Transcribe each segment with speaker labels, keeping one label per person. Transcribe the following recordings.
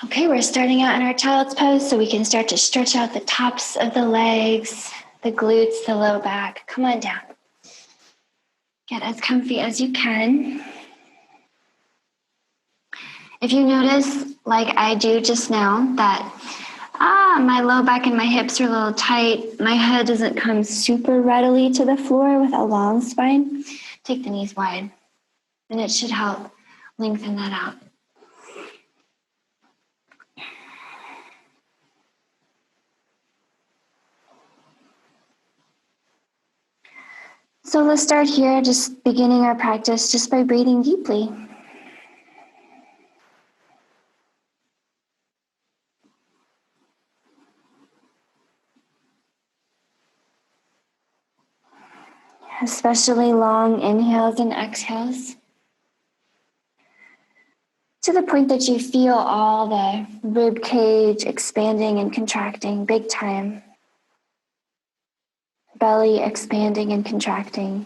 Speaker 1: Okay, we're starting out in our child's pose, so we can start to stretch out the tops of the legs, the glutes, the low back. Come on down. Get as comfy as you can. If you notice, like I do just now, that my low back and my hips are a little tight, my head doesn't come super readily to the floor with a long spine, take the knees wide, and it should help lengthen that out. So let's start here, just beginning our practice just by breathing deeply. Especially long inhales and exhales, to the point that you feel all the rib cage expanding and contracting big time. Belly expanding and contracting.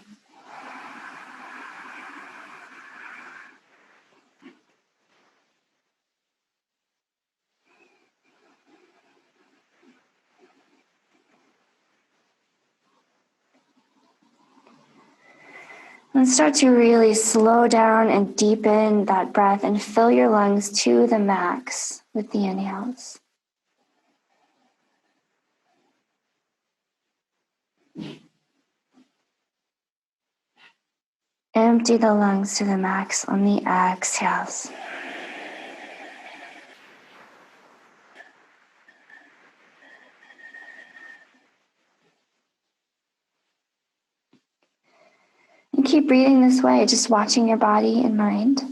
Speaker 1: And start to really slow down and deepen that breath and fill your lungs to the max with the inhales. Empty the lungs to the max on the exhales. And keep breathing this way, just watching your body and mind.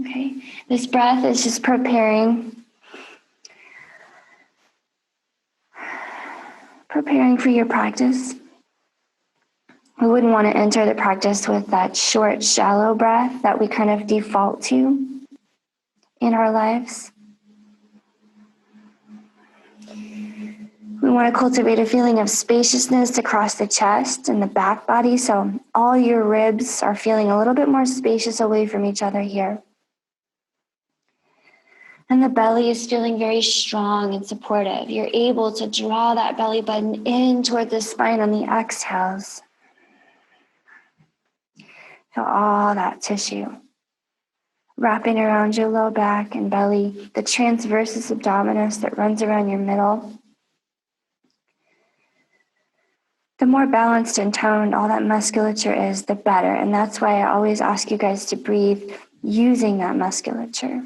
Speaker 1: Okay, this breath is just preparing for your practice. We wouldn't want to enter the practice with that short, shallow breath that we kind of default to in our lives. We want to cultivate a feeling of spaciousness across the chest and the back body, so all your ribs are feeling a little bit more spacious away from each other here. And the belly is feeling very strong and supportive. You're able to draw that belly button in toward the spine on the exhales. Feel all that tissue wrapping around your low back and belly, the transversus abdominis that runs around your middle. The more balanced and toned all that musculature is, the better. And that's why I always ask you guys to breathe using that musculature.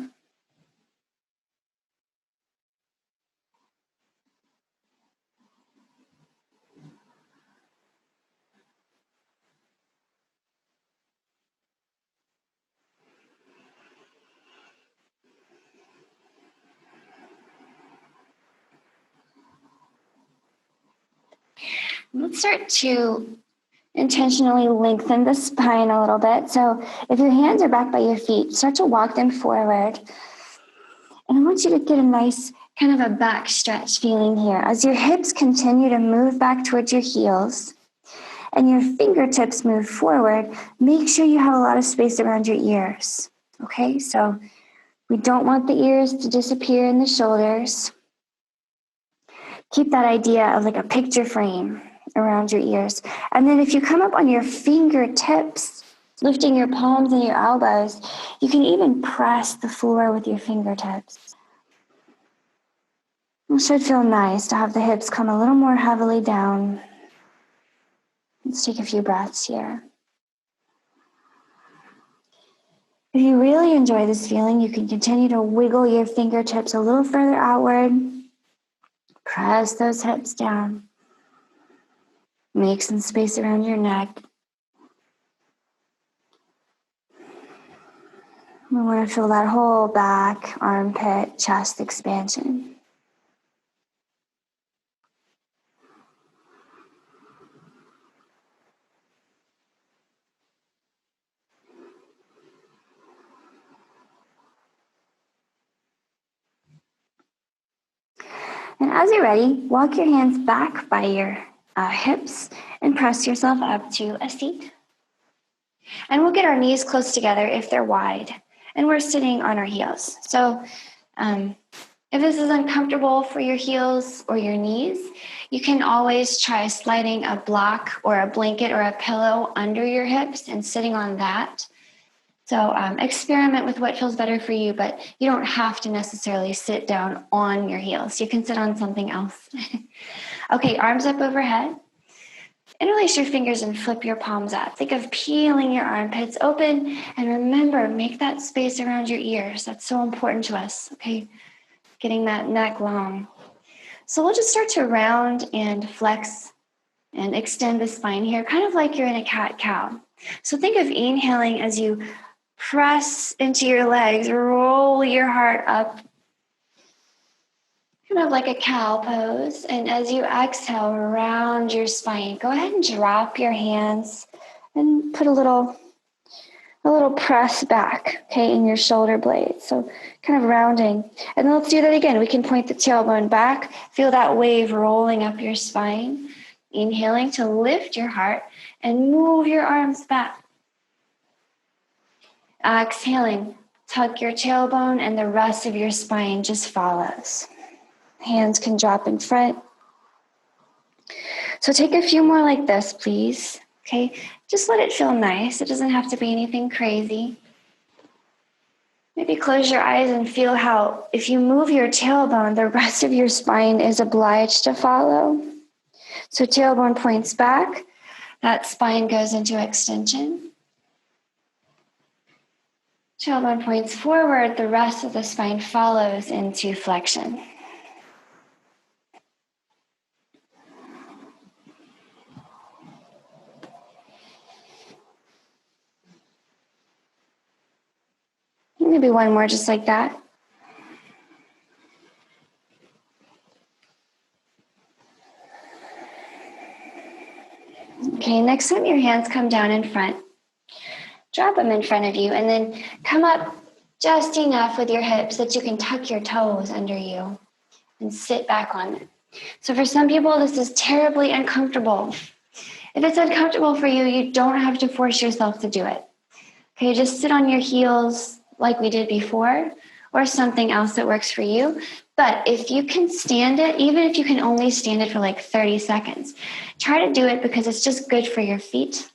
Speaker 1: Let's start to intentionally lengthen the spine a little bit. So if your hands are back by your feet, start to walk them forward. And I want you to get a nice kind of a back stretch feeling here. As your hips continue to move back towards your heels and your fingertips move forward, make sure you have a lot of space around your ears. Okay, so we don't want the ears to disappear in the shoulders. Keep that idea of like a picture frame around your ears. And then if you come up on your fingertips, lifting your palms and your elbows, you can even press the floor with your fingertips. It should feel nice to have the hips come a little more heavily down. Let's take a few breaths here. If you really enjoy this feeling, you can continue to wiggle your fingertips a little further outward. Press those hips down. Make some space around your neck. We want to feel that whole back, armpit, chest expansion. And as you're ready, walk your hands back by your hips and press yourself up to a seat. And we'll get our knees close together if they're wide. and we're sitting on our heels. So if this is uncomfortable for your heels or your knees, you can always try sliding a block or a blanket or a pillow under your hips and sitting on that. So experiment with what feels better for you, but you don't have to necessarily sit down on your heels. You can sit on something else. Okay, arms up overhead. Interlace your fingers and flip your palms up. Think of peeling your armpits open, and remember, make that space around your ears. That's so important to us, okay? Getting that neck long. So we'll just start to round and flex and extend the spine here, kind of like you're in a cat-cow. So think of inhaling as you press into your legs, roll your heart up, kind of like a cow pose. And as you exhale, round your spine. Go ahead and drop your hands and put a little press back, okay, in your shoulder blades. So kind of rounding. And then let's do that again. We can point the tailbone back. Feel that wave rolling up your spine. Inhaling to lift your heart and move your arms back. Exhaling, tuck your tailbone and the rest of your spine just follows. Hands can drop in front. So take a few more like this, please. Okay, just let it feel nice. It doesn't have to be anything crazy. Maybe close your eyes and feel how if you move your tailbone, the rest of your spine is obliged to follow. So tailbone points back, that spine goes into extension. Tailbone points forward, the rest of the spine follows into flexion. Maybe one more just like that. Okay, next time your hands come down in front, drop them in front of you and then come up just enough with your hips that you can tuck your toes under you and sit back on it. So for some people, this is terribly uncomfortable. If it's uncomfortable for you, you don't have to force yourself to do it. Okay, just sit on your heels like we did before, or something else that works for you. But if you can stand it, even if you can only stand it for like 30 seconds, try to do it because it's just good for your feet.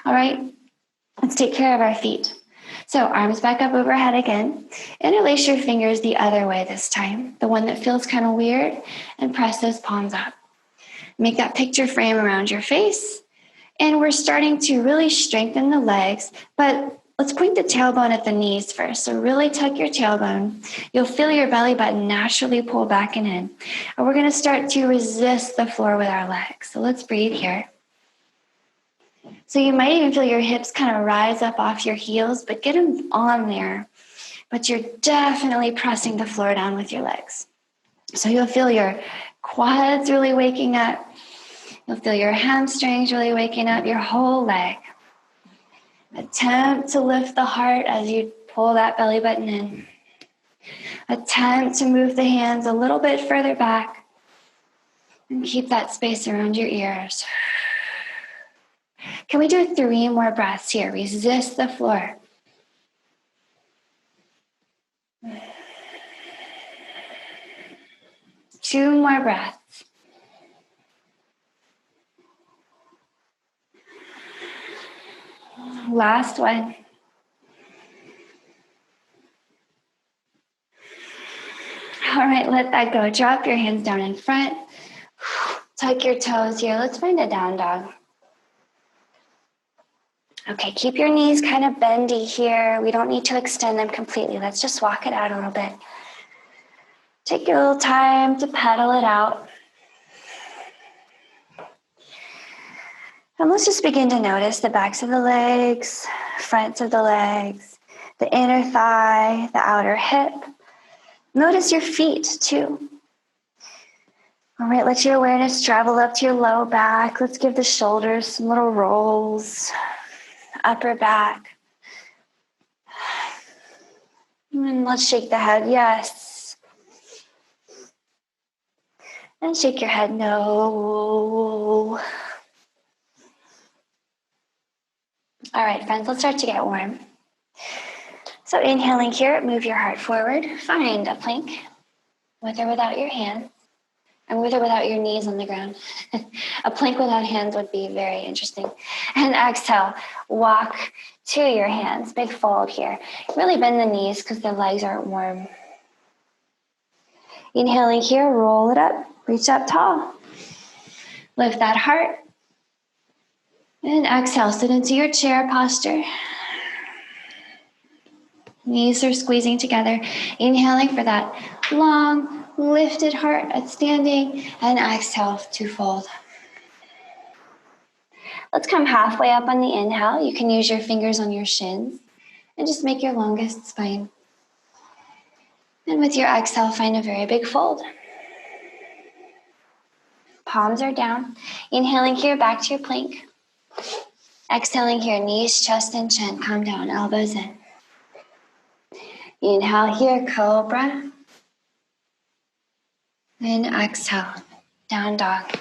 Speaker 1: All right, let's take care of our feet. So arms back up overhead again. Interlace your fingers the other way this time, the one that feels kind of weird, and press those palms up. Make that picture frame around your face. And we're starting to really strengthen the legs, but let's point the tailbone at the knees first. So really tuck your tailbone. You'll feel your belly button naturally pull back and in. And we're going to start to resist the floor with our legs. So let's breathe here. So you might even feel your hips kind of rise up off your heels, but get them on there. But you're definitely pressing the floor down with your legs. So you'll feel your quads really waking up. You'll feel your hamstrings really waking up, your whole leg. Attempt to lift the heart as you pull that belly button in. Attempt to move the hands a little bit further back and keep that space around your ears. Can we do 3 more breaths here? Resist the floor. Two more breaths. Last one. All right, let that go. Drop your hands down in front. Tuck your toes here. Let's find a down dog. Okay, keep your knees kind of bendy here. We don't need to extend them completely. Let's just walk it out a little bit. Take a little time to pedal it out. And let's just begin to notice the backs of the legs, fronts of the legs, the inner thigh, the outer hip. Notice your feet too. All right, let your awareness travel up to your low back. Let's give the shoulders some little rolls. Upper back. And let's shake the head, yes. And shake your head, no. All right, friends, let's start to get warm. So inhaling here, move your heart forward. Find a plank with or without your hands, and with or without your knees on the ground. A plank without hands would be very interesting. And exhale, walk to your hands. Big fold here. Really bend the knees because the legs aren't warm. Inhaling here, roll it up. Reach up tall. Lift that heart. And exhale, sit into your chair posture. Knees are squeezing together. Inhaling for that long, lifted heart at standing. And exhale to fold. Let's come halfway up on the inhale. You can use your fingers on your shins and just make your longest spine. And with your exhale, find a very big fold. Palms are down. Inhaling here, back to your plank. Exhaling here, knees, chest, and chin. Come down, elbows in. Inhale here, cobra. And exhale, down dog.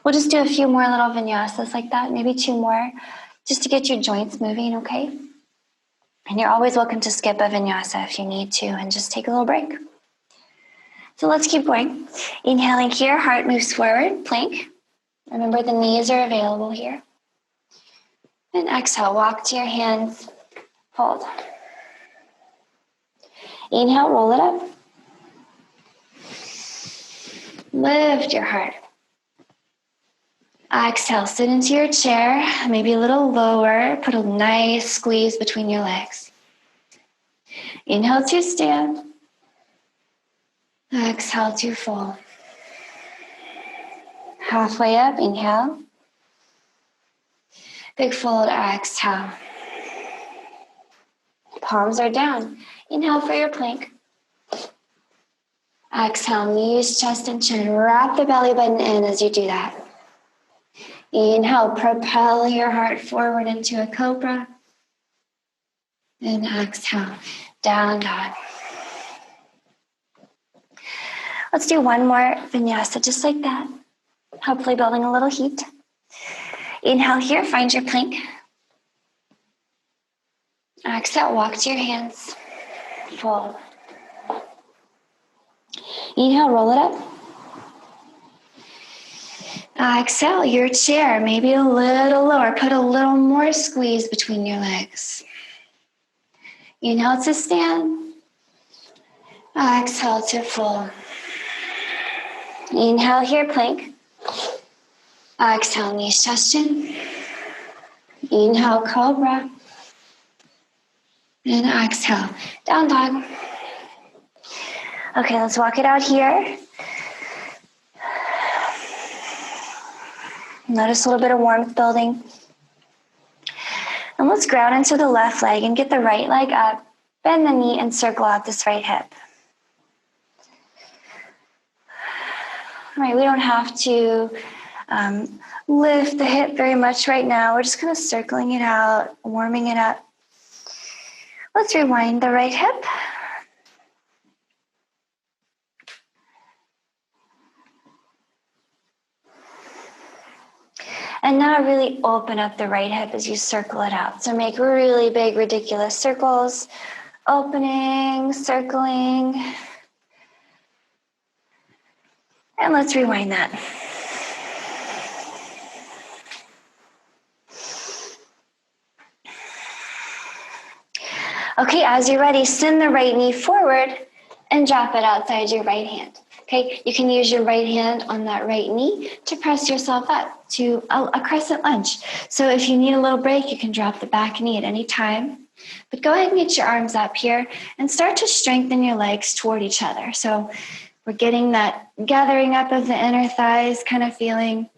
Speaker 1: We'll just do a few more little vinyasas like that, maybe 2 more, just to get your joints moving, okay? And you're always welcome to skip a vinyasa if you need to and just take a little break. So let's keep going. Inhaling here, heart moves forward, plank. Remember the knees are available here. And exhale, walk to your hands, fold. Inhale, roll it up. Lift your heart. Exhale, sit into your chair, maybe a little lower. Put a nice squeeze between your legs. Inhale to stand. Exhale to fold. Halfway up, inhale. Big fold, exhale. Palms are down. Inhale for your plank. Exhale, knees, chest, and chin. Wrap the belly button in as you do that. Inhale, propel your heart forward into a cobra. And exhale, down dog. Let's do 1 more vinyasa just like that. Hopefully building a little heat. Inhale here, find your plank. Exhale, walk to your hands. Fold. Inhale, roll it up. Exhale, your chair, maybe a little lower. Put a little more squeeze between your legs. Inhale to stand. Exhale to fold. Inhale here, plank. Exhale, knees, chest, chin. Inhale, cobra. And exhale, down dog. Okay, let's walk it out here. Notice a little bit of warmth building. And let's ground into the left leg and get the right leg up. Bend the knee and circle out this right hip. All right, we don't have to lift the hip very much right now. We're just kind of circling it out, warming it up. Let's rewind the right hip. And now really open up the right hip as you circle it out. So make really big, ridiculous circles. Opening, circling. And let's rewind that. Okay, as you're ready, send the right knee forward and drop it outside your right hand. Okay, you can use your right hand on that right knee to press yourself up to a crescent lunge. So if you need a little break, you can drop the back knee at any time. But go ahead and get your arms up here and start to strengthen your legs toward each other. So we're getting that gathering up of the inner thighs kind of feeling.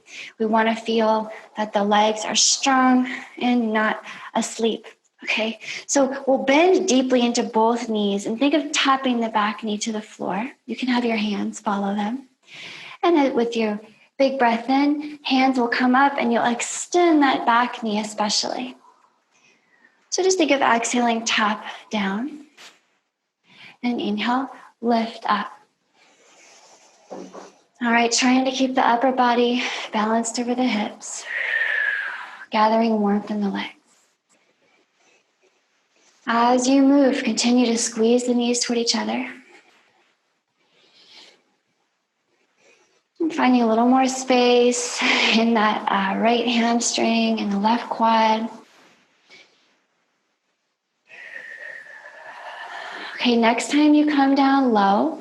Speaker 1: We want to feel that the legs are strong and not asleep. Okay, so we'll bend deeply into both knees and think of tapping the back knee to the floor. You can have your hands follow them. And then with your big breath in, hands will come up and you'll extend that back knee especially. So just think of exhaling, tap down. And inhale, lift up. All right, trying to keep the upper body balanced over the hips. Gathering warmth in the legs. As you move, continue to squeeze the knees toward each other. And finding a little more space in that right hamstring and the left quad. Okay, next time you come down low,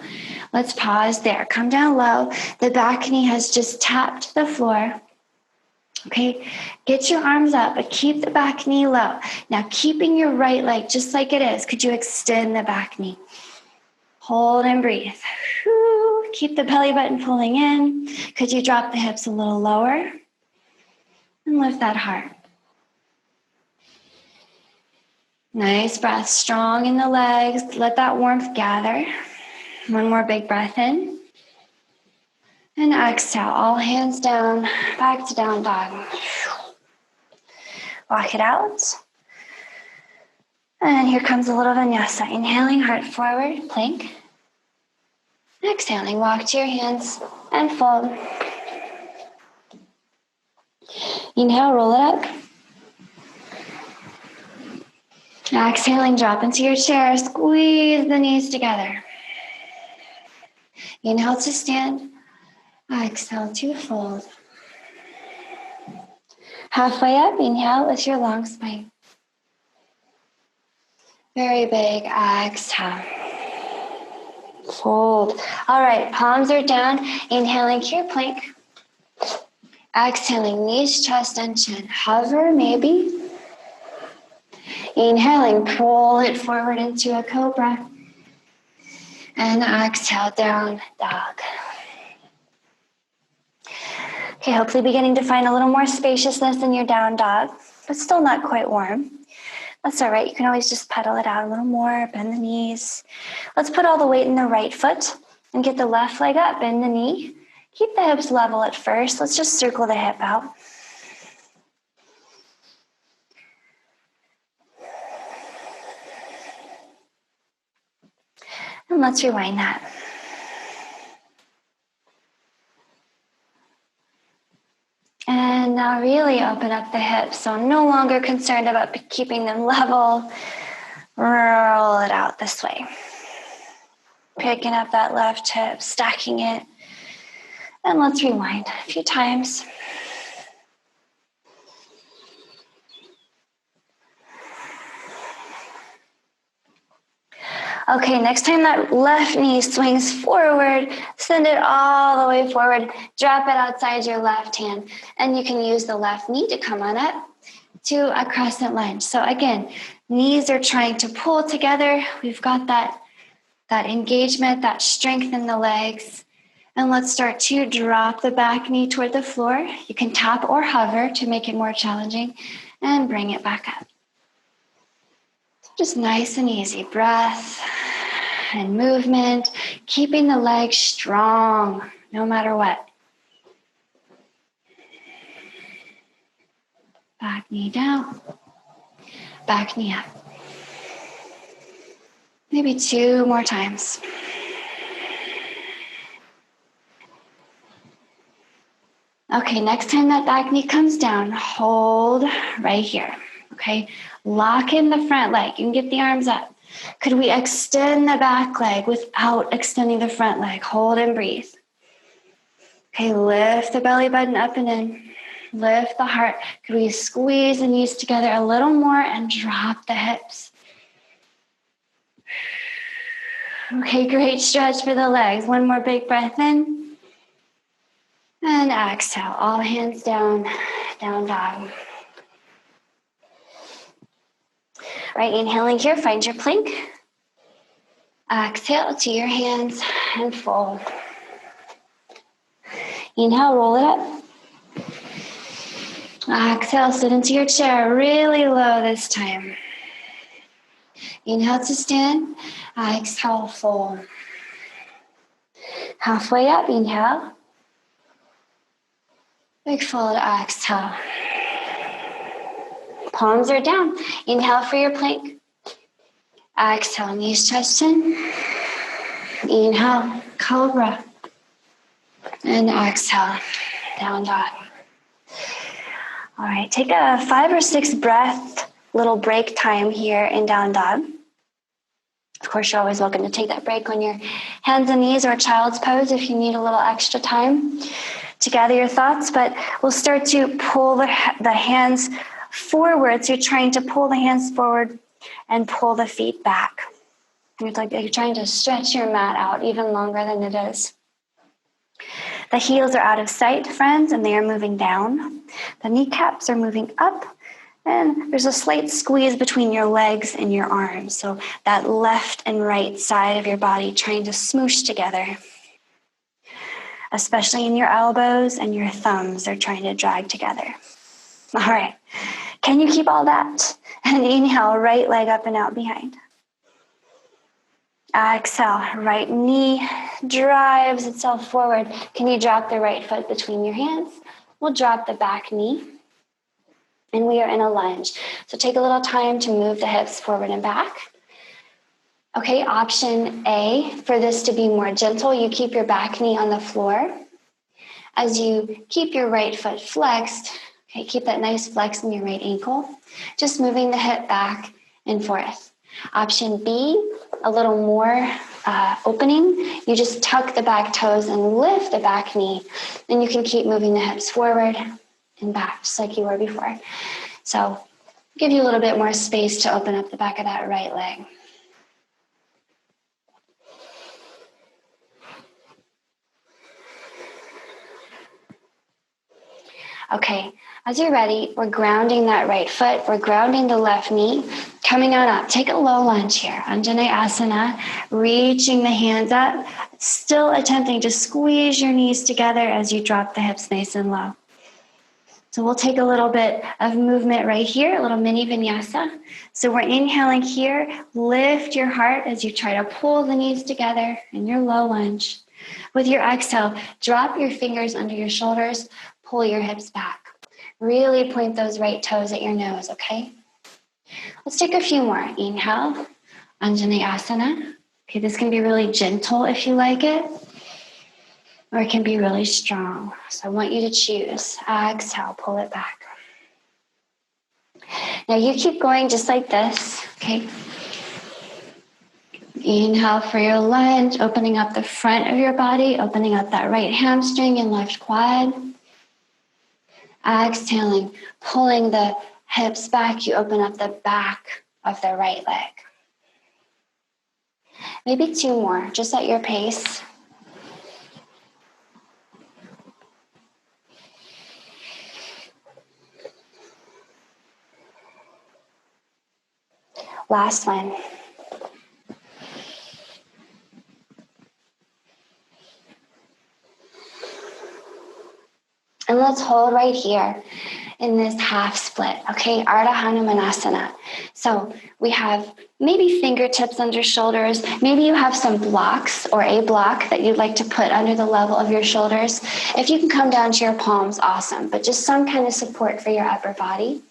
Speaker 1: let's pause there. Come down low. The back knee has just tapped the floor. Okay, get your arms up, but keep the back knee low. Now, keeping your right leg just like it is, could you extend the back knee? Hold and breathe. Keep the belly button pulling in. Could you drop the hips a little lower? And lift that heart. Nice breath, strong in the legs. Let that warmth gather. One more big breath in. And exhale, all hands down, back to down dog. Walk it out. And here comes a little vinyasa. Inhaling, heart forward, plank. Exhaling, walk to your hands and fold. Inhale, roll it up. Exhaling, drop into your chair. Squeeze the knees together. Inhale to stand. Exhale to fold. Halfway up, inhale with your long spine. Very big exhale. Fold. All right, palms are down. Inhaling to your plank. Exhaling, knees, chest, and chin. Hover, maybe. Inhaling, pull it forward into a cobra. And exhale, down dog. Okay, hopefully beginning to find a little more spaciousness in your down dog, but still not quite warm. That's all right. You can always just pedal it out a little more, bend the knees. Let's put all the weight in the right foot and get the left leg up, bend the knee. Keep the hips level at first. Let's just circle the hip out. And let's rewind that. And now really open up the hips. So no longer concerned about keeping them level. Roll it out this way. Picking up that left hip, stacking it. And let's rewind a few times. Okay, next time that left knee swings forward, send it all the way forward. Drop it outside your left hand. And you can use the left knee to come on up to a crescent lunge. So again, knees are trying to pull together. We've got that engagement, that strength in the legs. And let's start to drop the back knee toward the floor. You can tap or hover to make it more challenging and bring it back up. Just nice and easy breath and movement, keeping the legs strong no matter what. Back knee down, back knee up. Maybe 2 more times. Okay, next time that back knee comes down, hold right here, okay? Lock in the front leg. You can get the arms up. Could we extend the back leg without extending the front leg? Hold and breathe. Okay, lift the belly button up and in. Lift the heart. Could we squeeze the knees together a little more and drop the hips? Okay, great stretch for the legs. One more big breath in. And exhale, all hands down, down dog. Right, inhaling here, find your plank. Exhale to your hands and fold. Inhale, roll it up. Exhale, sit into your chair, really low this time. Inhale to stand, exhale, fold. Halfway up, inhale. Big fold, exhale. Palms are down. Inhale for your plank. Exhale, knees, chest, chin. Inhale, cobra. And exhale, down dog. All right, take a 5 or 6 breath little break time here in down dog. Of course, you're always welcome to take that break on your hands and knees or child's pose if you need a little extra time to gather your thoughts. But we'll start to pull the hands forward. So you're trying to pull the hands forward and pull the feet back. It's like you're trying to stretch your mat out even longer than it is. The heels are out of sight, friends, and they are moving down. The kneecaps are moving up. And there's a slight squeeze between your legs and your arms. So that left and right side of your body trying to smoosh together. Especially in your elbows and your thumbs, they're trying to drag together. All right. Can you keep all that? And inhale, right leg up and out behind. Exhale, right knee drives itself forward. Can you drop the right foot between your hands? We'll drop the back knee. And we are in a lunge. So take a little time to move the hips forward and back. Okay, option A, for this to be more gentle, you keep your back knee on the floor. As you keep your right foot flexed, okay, keep that nice flex in your right ankle, just moving the hip back and forth. Option B, a little more opening. You just tuck the back toes and lift the back knee. And you can keep moving the hips forward and back, just like you were before. So give you a little bit more space to open up the back of that right leg. Okay, as you're ready, we're grounding that right foot. We're grounding the left knee. Coming on up, take a low lunge here. Anjaneyasana, reaching the hands up, still attempting to squeeze your knees together as you drop the hips nice and low. So we'll take a little bit of movement right here, a little mini vinyasa. So we're inhaling here. Lift your heart as you try to pull the knees together in your low lunge. With your exhale, drop your fingers under your shoulders, pull your hips back. Really point those right toes at your nose, okay? Let's take a few more. Inhale, Anjaneyasana. Okay, this can be really gentle if you like it, or it can be really strong. So I want you to choose. Exhale, pull it back. Now you keep going just like this, okay? Inhale for your lunge, opening up the front of your body, opening up that right hamstring and left quad. Exhaling, pulling the hips back, you open up the back of the right leg. Maybe two more, just at your pace. Last one. And let's hold right here in this half split, okay? Ardha Hanumanasana. So we have maybe fingertips under shoulders. Maybe you have some blocks or a block that you'd like to put under the level of your shoulders. If you can come down to your palms, awesome. But just some kind of support for your upper body.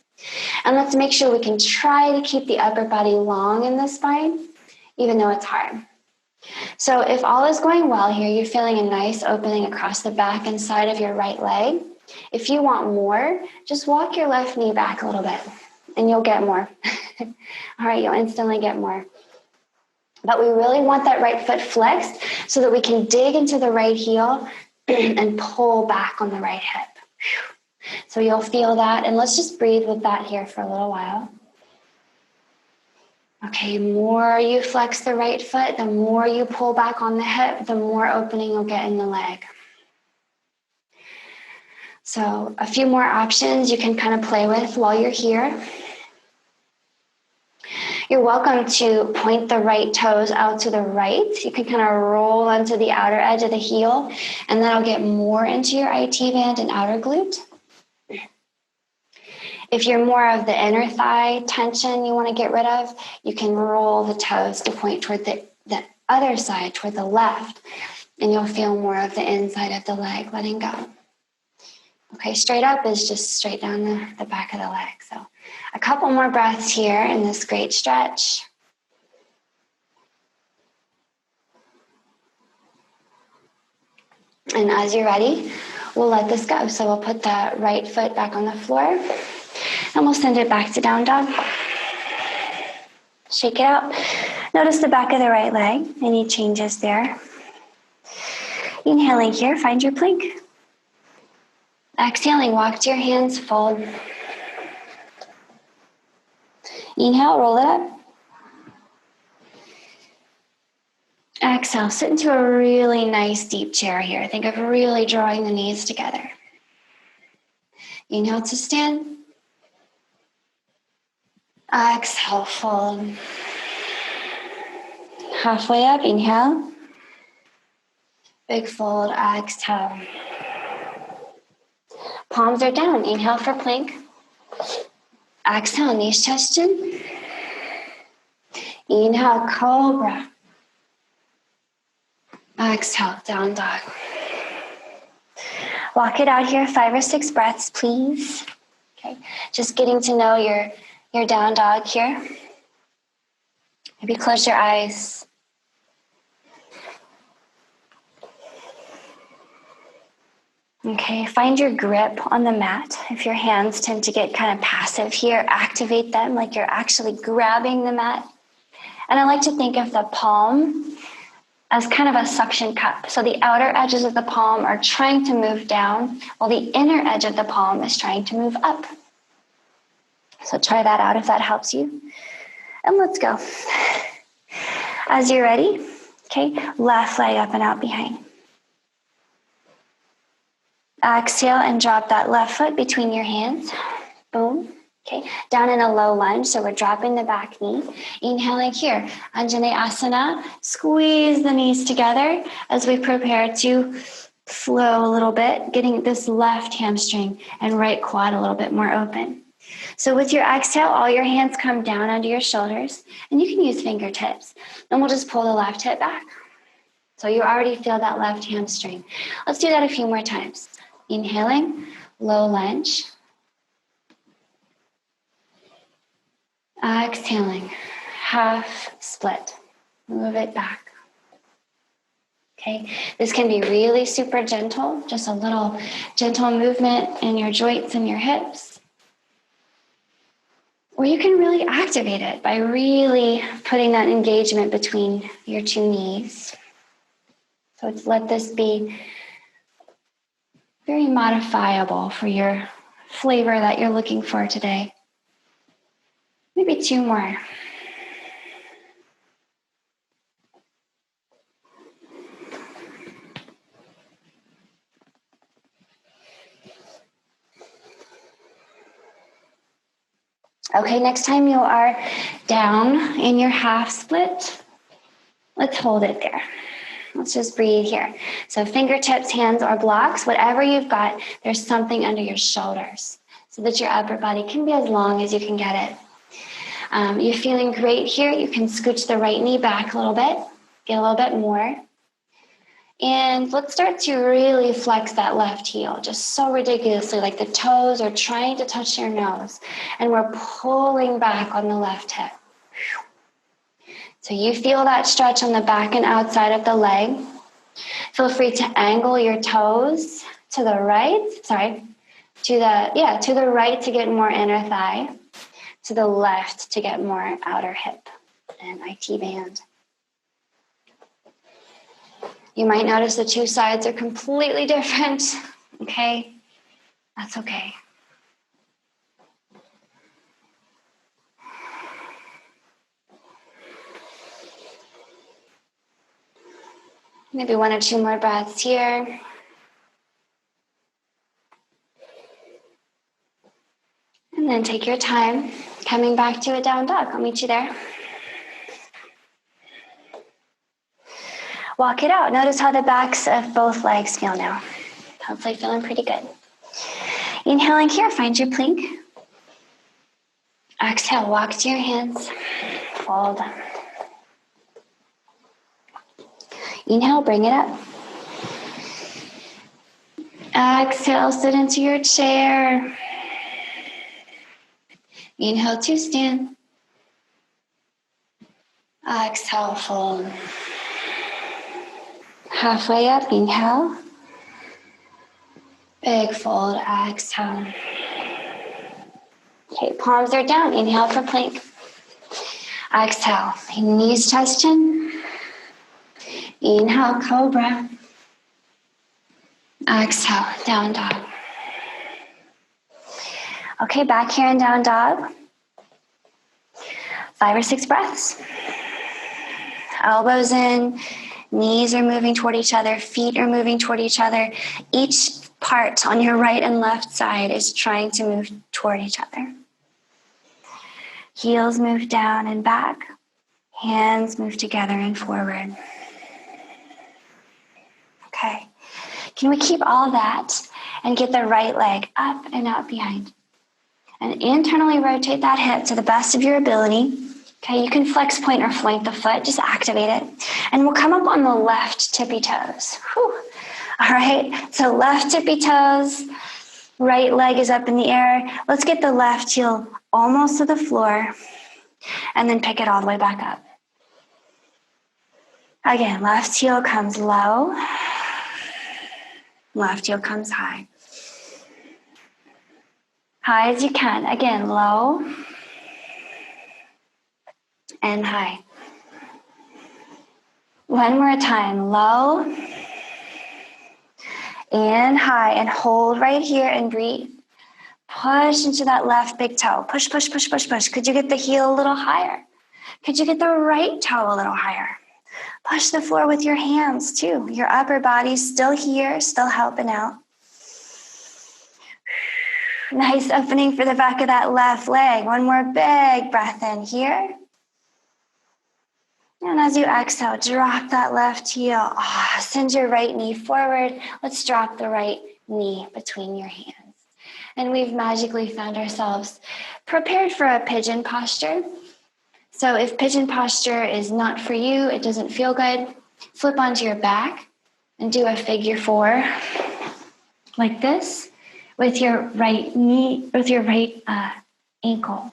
Speaker 1: And let's make sure we can try to keep the upper body long in the spine, even though it's hard. So if all is going well here, you're feeling a nice opening across the back and side of your right leg. If you want more, just walk your left knee back a little bit and you'll get more. All right, you'll instantly get more. But we really want that right foot flexed so that we can dig into the right heel and pull back on the right hip. So you'll feel that, and let's just breathe with that here for a little while. Okay, the more you flex the right foot, the more you pull back on the hip, the more opening you'll get in the leg. So a few more options you can kind of play with while you're here. You're welcome to point the right toes out to the right. You can kind of roll onto the outer edge of the heel, and that'll get more into your IT band and outer glute. If you're more of the inner thigh tension you want to get rid of, you can roll the toes to point toward the other side, toward the left, and you'll feel more of the inside of the leg letting go. Okay, straight up is just straight down the back of the leg. So a couple more breaths here in this great stretch. And as you're ready, we'll let this go. So we'll put the right foot back on the floor and we'll send it back to down dog. Shake it out. Notice the back of the right leg. Any changes there? Inhaling here, find your plank. Exhaling, walk to your hands, fold. Inhale, roll it up. Exhale, sit into a really nice deep chair here. Think of really drawing the knees together. Inhale to stand. Exhale, fold. Halfway up, inhale. Big fold, exhale. Palms are down, inhale for plank. Exhale, knees, chest, chin. Inhale, cobra. Exhale, down dog. Walk it out here, 5 or 6 breaths, please. Okay, just getting to know your down dog here. Maybe close your eyes. Okay, find your grip on the mat. If your hands tend to get kind of passive here, activate them like you're actually grabbing the mat. And I like to think of the palm as kind of a suction cup. So the outer edges of the palm are trying to move down, while the inner edge of the palm is trying to move up. So try that out if that helps you. And let's go. As you're ready, okay, left leg up and out behind. Exhale and drop that left foot between your hands. Boom. Okay, down in a low lunge, so we're dropping the back knee. Inhaling here, Anjaneyasana. Squeeze the knees together as we prepare to flow a little bit, getting this left hamstring and right quad a little bit more open. So with your exhale, all your hands come down under your shoulders, and you can use fingertips. And we'll just pull the left hip back. So you already feel that left hamstring. Let's do that a few more times. Inhaling, low lunge. Exhaling, half split. Move it back. Okay, this can be really super gentle, just a little gentle movement in your joints and your hips. Or you can really activate it by really putting that engagement between your two knees. So let this be very modifiable for your flavor that you're looking for today. Maybe 2 more. Okay, next time you are down in your half split, let's hold it there. Let's just breathe here. So fingertips, hands, or blocks, whatever you've got, there's something under your shoulders so that your upper body can be as long as you can get it. You're feeling great here. You can scooch the right knee back a little bit, get a little bit more. And let's start to really flex that left heel, just so ridiculously, like the toes are trying to touch your nose. And we're pulling back on the left hip. So you feel that stretch on the back and outside of the leg. Feel free to angle your toes to the right, to the right to get more inner thigh, to the left to get more outer hip and IT band. You might notice the 2 sides are completely different, okay? That's okay. Maybe 1 or 2 more breaths here. And then take your time coming back to a down dog. I'll meet you there. Walk it out. Notice how the backs of both legs feel now. Hopefully feeling pretty good. Inhaling here, find your plank. Exhale, walk to your hands. Fold. Inhale, bring it up. Exhale, sit into your chair. Inhale to stand. Exhale, fold. Halfway up, inhale. Big fold, exhale. Okay, palms are down. Inhale for plank. Exhale, knees touch chin. Inhale, cobra. Exhale, down dog. Okay, back here in down dog. 5 or 6 breaths. Elbows in, knees are moving toward each other, feet are moving toward each other. Each part on your right and left side is trying to move toward each other. Heels move down and back. Hands move together and forward. Okay. Can we keep all that and get the right leg up and out behind? And internally rotate that hip to the best of your ability. Okay, you can flex, point, or flank the foot. Just activate it. And we'll come up on the left tippy toes. Whew. All right, so left tippy toes. Right leg is up in the air. Let's get the left heel almost to the floor. And then pick it all the way back up. Again, left heel comes low. Left heel comes high. High as you can. Again, low and high. One more time. Low and high. And hold right here and breathe. Push into that left big toe. Push, push, push, push, push. Could you get the heel a little higher? Could you get the right toe a little higher? Push the floor with your hands too. Your upper body's still here, still helping out. Nice opening for the back of that left leg. One more big breath in here. And as you exhale, drop that left heel. Send your right knee forward. Let's drop the right knee between your hands. And we've magically found ourselves prepared for a pigeon posture. So if pigeon posture is not for you, it doesn't feel good, flip onto your back and do a figure 4 like this with your right knee, with your right ankle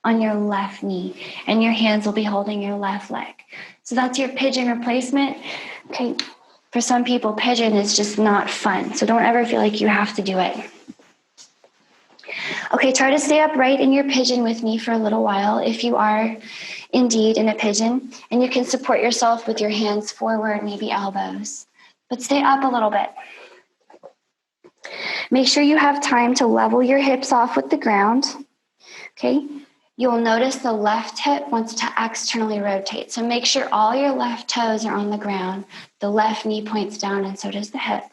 Speaker 1: on your left knee, and your hands will be holding your left leg. So that's your pigeon replacement. Okay, for some people, pigeon is just not fun, so don't ever feel like you have to do it. Okay, try to stay upright in your pigeon with me for a little while if you are indeed in a pigeon, and you can support yourself with your hands forward, maybe elbows, but stay up a little bit. Make sure you have time to level your hips off with the ground. Okay, you'll notice the left hip wants to externally rotate, so make sure all your left toes are on the ground, the left knee points down, and so does the hip.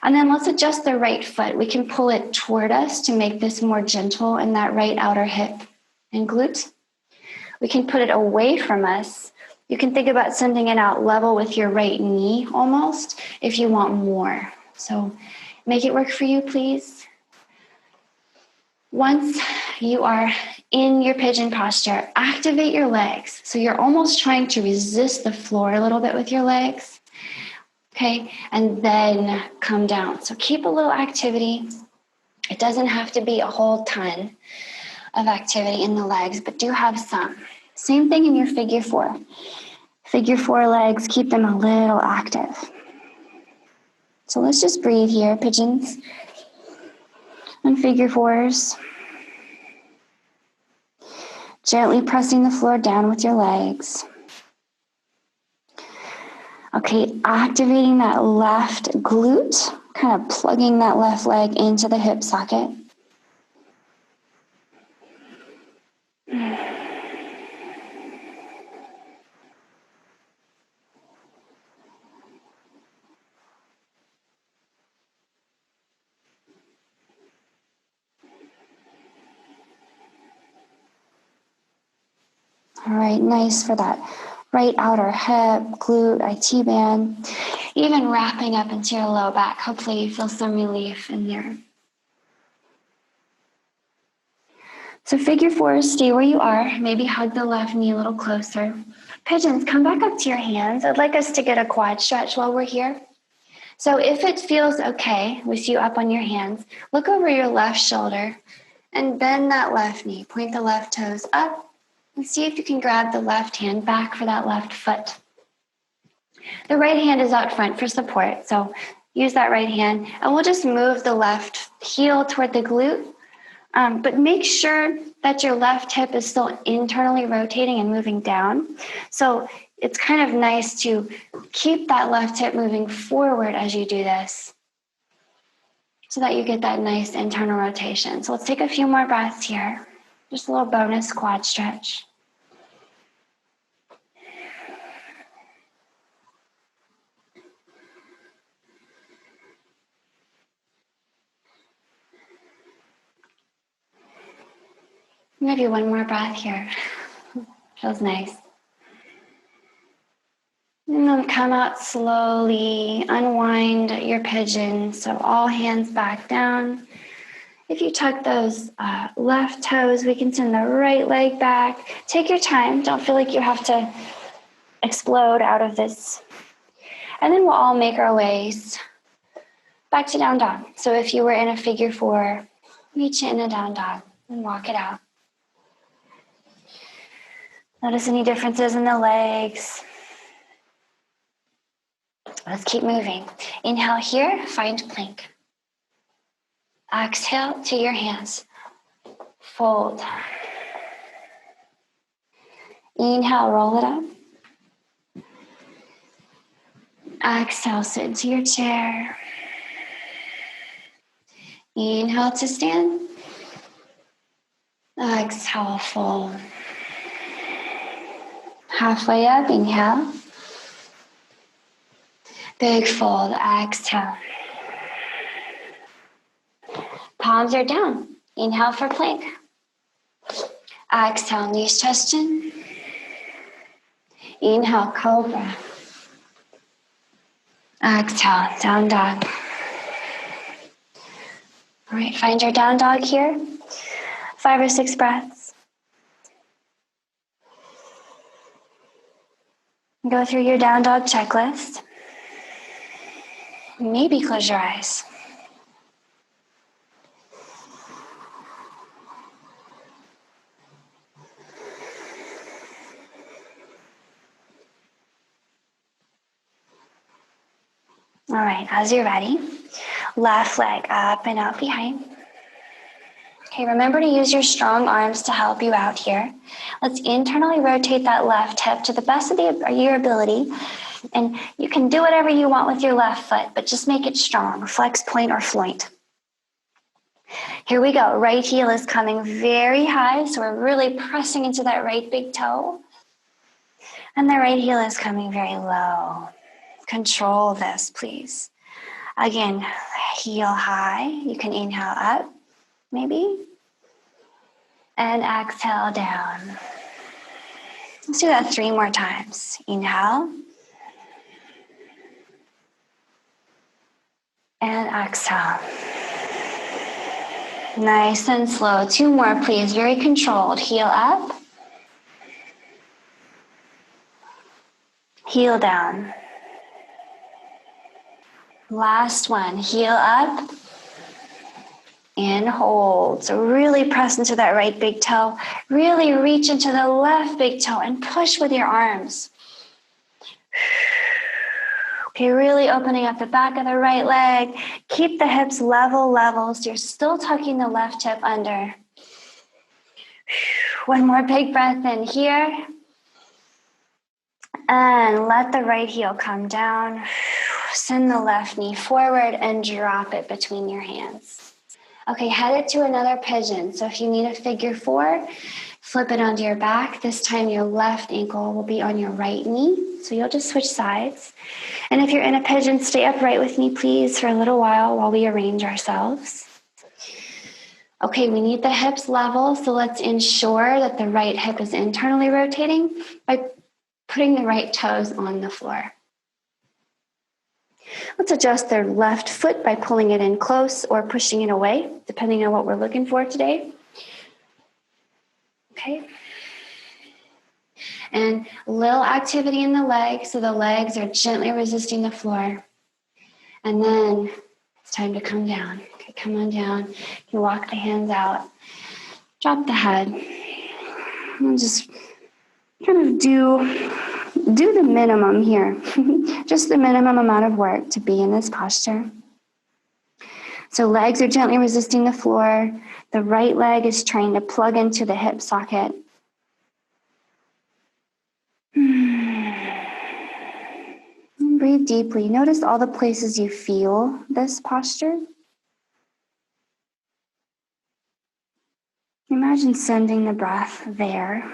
Speaker 1: And then let's adjust the right foot. We can pull it toward us to make this more gentle in that right outer hip and glute. We can put it away from us. You can think about sending it out level with your right knee almost if you want more. So make it work for you, please. Once you are in your pigeon posture, activate your legs. So you're almost trying to resist the floor a little bit with your legs. Okay, and then come down. So keep a little activity. It doesn't have to be a whole ton of activity in the legs, but do have some. Same thing in your figure 4. Figure 4 legs, keep them a little active. So let's just breathe here, pigeons and figure 4s. Gently pressing the floor down with your legs. Okay, activating that left glute, kind of plugging that left leg into the hip socket. All right, nice for that right outer hip, glute, IT band, even wrapping up into your low back. Hopefully you feel some relief in there. So figure 4, stay where you are. Maybe hug the left knee a little closer. Pigeons, come back up to your hands. I'd like us to get a quad stretch while we're here. So if it feels okay with you up on your hands, look over your left shoulder and bend that left knee. Point the left toes up. And see if you can grab the left hand back for that left foot. The right hand is out front for support, so use that right hand. And we'll just move the left heel toward the glute, But make sure that your left hip is still internally rotating and moving down. So it's kind of nice to keep that left hip moving forward as you do this so that you get that nice internal rotation. So let's take a few more breaths here. Just a little bonus quad stretch. Maybe one more breath here. Feels nice. And then come out slowly, unwind your pigeon. So all hands back down. If you tuck those left toes, we can send the right leg back. Take your time. Don't feel like you have to explode out of this. And then we'll all make our ways back to down dog. So if you were in a figure 4, reach in a down dog and walk it out. Notice any differences in the legs. Let's keep moving. Inhale here, find plank. Exhale to your hands. Fold. Inhale, roll it up. Exhale, sit into your chair. Inhale to stand. Exhale, fold. Halfway up, inhale. Big fold, exhale. Palms are down. Inhale for plank. Exhale, knees, chest, chin. Inhale, cobra. Exhale, down dog. All right, find your down dog here. 5 or 6 breaths. Go through your down dog checklist. Maybe close your eyes. All right, as you're ready, left leg up and out behind. Okay, remember to use your strong arms to help you out here. Let's internally rotate that left hip to the best of your ability. And you can do whatever you want with your left foot, but just make it strong, flex, point, or floint. Here we go. Right heel is coming very high, so we're really pressing into that right big toe. And the right heel is coming very low. Control this, please. Again, heel high. You can inhale up, maybe. And exhale down. Let's do that 3 more times. Inhale. And exhale. Nice and slow. 2 more, please. Very controlled. Heel up. Heel down. Last one. Heel up. And hold. So really press into that right big toe. Really reach into the left big toe and push with your arms. Okay, really opening up the back of the right leg. Keep the hips level, so you're still tucking the left hip under. One more big breath in here. And let the right heel come down. Send the left knee forward and drop it between your hands. Okay, head it to another pigeon. So if you need a figure 4, flip it onto your back. This time your left ankle will be on your right knee. So you'll just switch sides. And if you're in a pigeon, stay upright with me, please, for a little while we arrange ourselves. Okay, we need the hips level. So let's ensure that the right hip is internally rotating by putting the right toes on the floor. Let's adjust the left foot by pulling it in close or pushing it away, depending on what we're looking for today. Okay. And little activity in the legs, so the legs are gently resisting the floor. And then it's time to come down. Okay, come on down. You can walk the hands out. Drop the head. And just kind of do the minimum here. Just the minimum amount of work to be in this posture. So legs are gently resisting the floor. The right leg is trying to plug into the hip socket. Breathe deeply. Notice all the places you feel this posture. Imagine sending the breath there.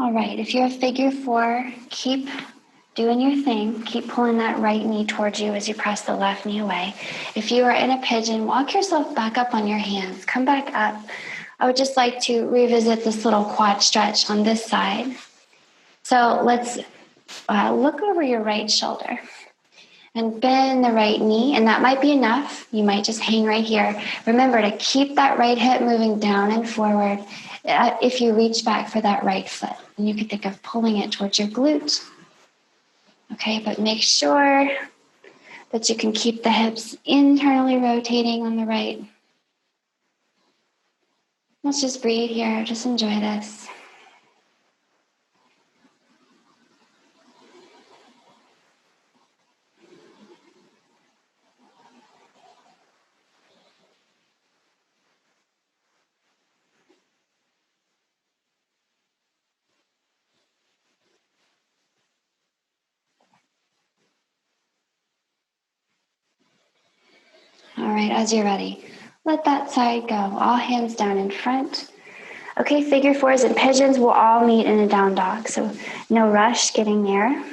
Speaker 1: All right, if you're a figure four, keep doing your thing. Keep pulling that right knee towards you as you press the left knee away. If you are in a pigeon, walk yourself back up on your hands. Come back up. I would just like to revisit this little quad stretch on this side. So let's look over your right shoulder and bend the right knee, and that might be enough. You might just hang right here. Remember to keep that right hip moving down and forward if you reach back for that right foot. And you can think of pulling it towards your glute. Okay, but make sure that you can keep the hips internally rotating on the right. Let's just breathe here. Just enjoy this. All right, as you're ready, let that side go. All hands down in front. Okay, figure fours and pigeons will all meet in a down dog, so no rush getting there.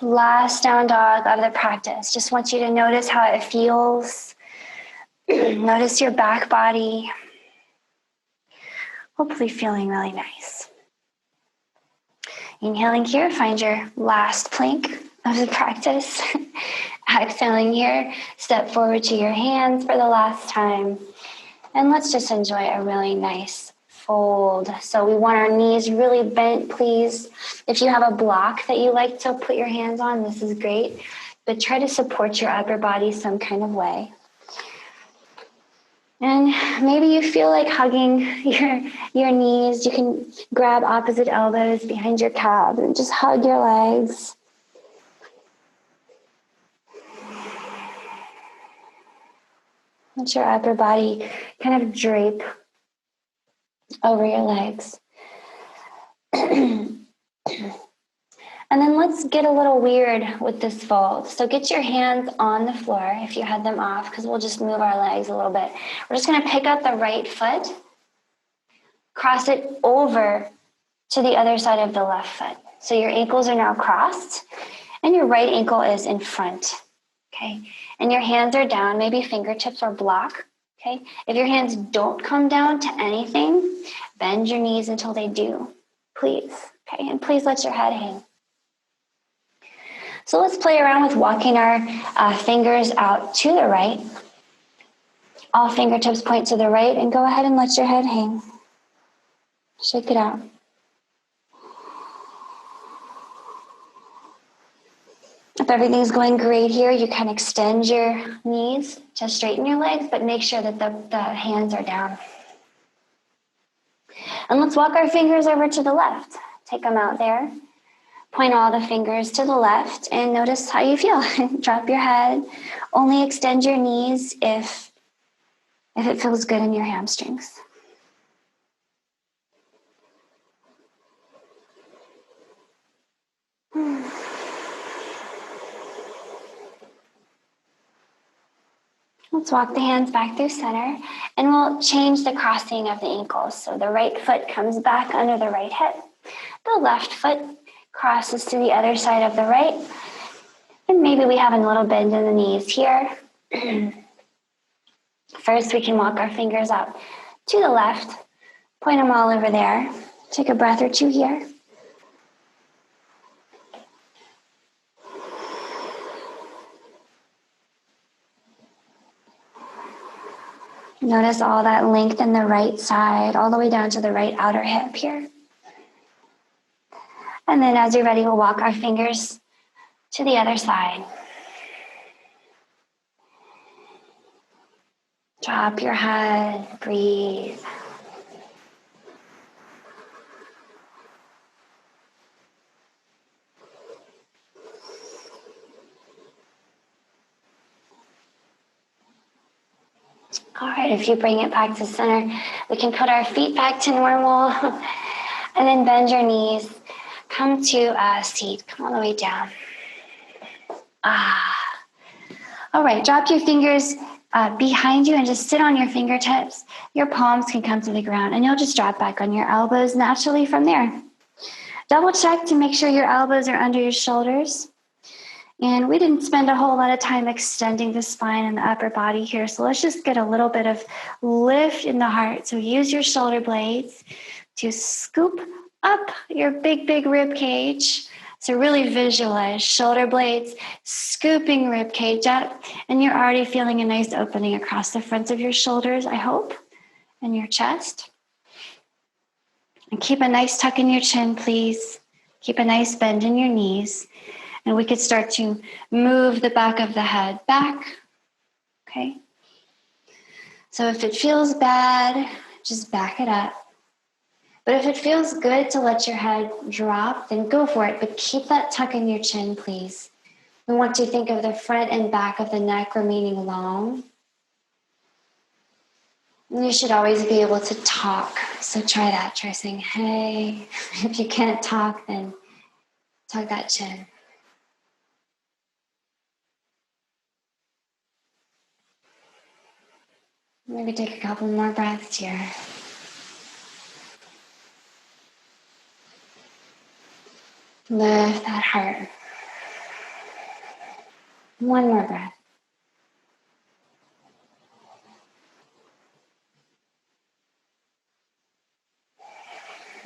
Speaker 1: Last down dog of the practice. Just want you to notice how it feels. Notice your back body. Hopefully feeling really nice. Inhaling here, find your last plank of the practice. Exhaling here, step forward to your hands for the last time. And let's just enjoy a really nice fold. So we want our knees really bent, please. If you have a block that you like to put your hands on, this is great. But try to support your upper body some kind of way. And maybe you feel like hugging your knees. You can grab opposite elbows behind your calf and just hug your legs. Let your upper body kind of drape over your legs. And then let's get a little weird with this fold. So get your hands on the floor if you had them off, because we'll just move our legs a little bit. We're just going to pick up the right foot, cross it over to the other side of the left foot. So your ankles are now crossed and your right ankle is in front. Okay. And your hands are down, maybe fingertips or block. Okay. If your hands don't come down to anything, bend your knees until they do, please. Okay. And please let your head hang. So let's play around with walking our fingers out to the right. All fingertips point to the right, and go ahead and let your head hang. Shake it out. If everything's going great here, you can extend your knees to straighten your legs, but make sure that the hands are down. And let's walk our fingers over to the left. Take them out there. Point all the fingers to the left and notice how you feel. Drop your head. Only extend your knees if it feels good in your hamstrings. Let's walk the hands back through center, and we'll change the crossing of the ankles. So the right foot comes back under the right hip. The left foot crosses to the other side of the right. And maybe we have a little bend in the knees here. First, we can walk our fingers out to the left. Point them all over there. Take a breath or two here. Notice all that length in the right side, all the way down to the right outer hip here. And then as you're ready, we'll walk our fingers to the other side. Drop your head, breathe. All right, if you bring it back to center, we can put our feet back to normal and then bend your knees. Come to a seat, come all the way down. All right, drop your fingers behind you and just sit on your fingertips. Your palms can come to the ground and you'll just drop back on your elbows naturally from there. Double check to make sure your elbows are under your shoulders. And we didn't spend a whole lot of time extending the spine and the upper body here. So let's just get a little bit of lift in the heart. So use your shoulder blades to scoop up your big rib cage. So really visualize shoulder blades scooping rib cage up. And you're already feeling a nice opening across the fronts of your shoulders, I hope, and your chest. And keep a nice tuck in your chin, please. Keep a nice bend in your knees. And we could start to move the back of the head back, okay? So if it feels bad, just back it up. But if it feels good to let your head drop, then go for it. But keep that tuck in your chin, please. We want to think of the front and back of the neck remaining long. And you should always be able to talk. So try that. Try saying, hey. If you can't talk, then tuck that chin. Maybe take a couple more breaths here. Lift that heart. One more breath.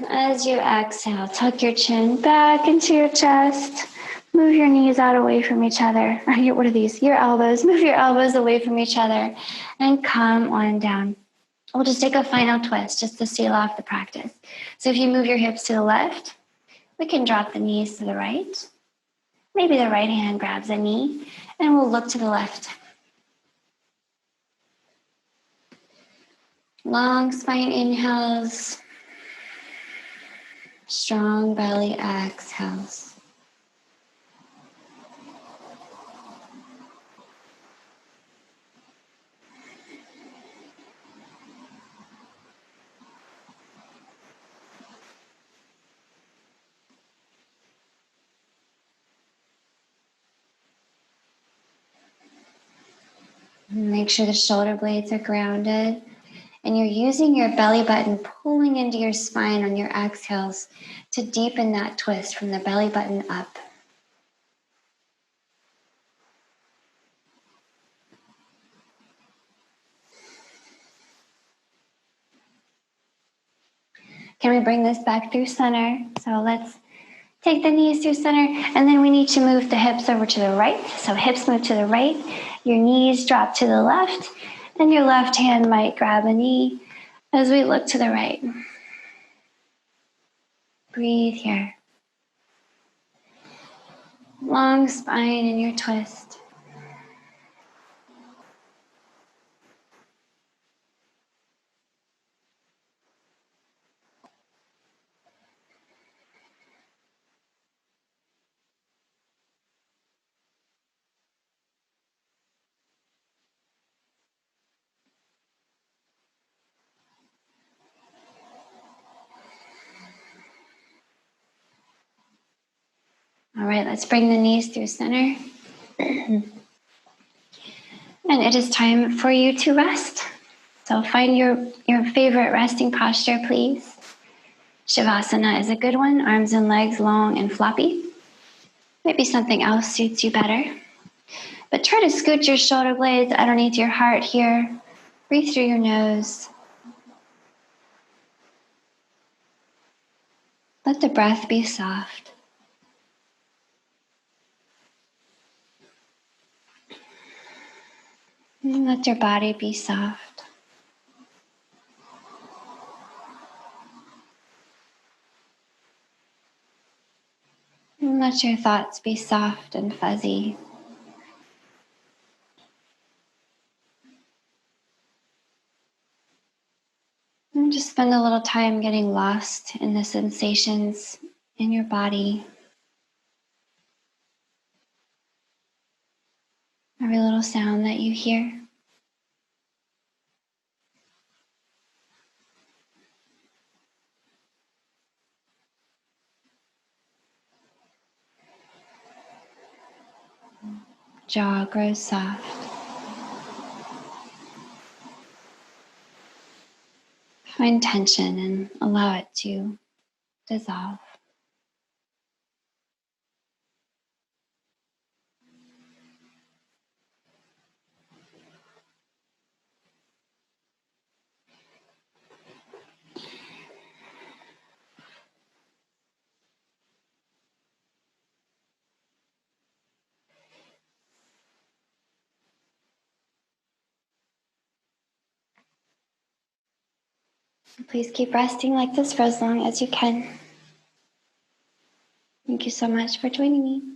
Speaker 1: As you exhale, tuck your chin back into your chest. Move your knees out away from each other. What are these? Your elbows. Move your elbows away from each other and come on down. We'll just take a final twist just to seal off the practice. So if you move your hips to the left, we can drop the knees to the right. Maybe the right hand grabs a knee and we'll look to the left. Long spine inhales. Strong belly exhales. Make sure the shoulder blades are grounded and you're using your belly button pulling into your spine on your exhales to deepen that twist from the belly button up. Can we bring this back through center? So let's take the knees through center and then we need to move the hips over to the right. So hips move to the right, your knees drop to the left, and your left hand might grab a knee as we look to the right. Breathe here. Long spine in your twist. All right, let's bring the knees through center. And it is time for you to rest. So find your favorite resting posture, please. Shavasana is a good one. Arms and legs long and floppy. Maybe something else suits you better. But try to scoot your shoulder blades underneath your heart here. Breathe through your nose. Let the breath be soft. And let your body be soft. And let your thoughts be soft and fuzzy. And just spend a little time getting lost in the sensations in your body. Every little sound that you hear. Jaw grows soft. Find tension and allow it to dissolve. Please keep resting like this for as long as you can. Thank you so much for joining me.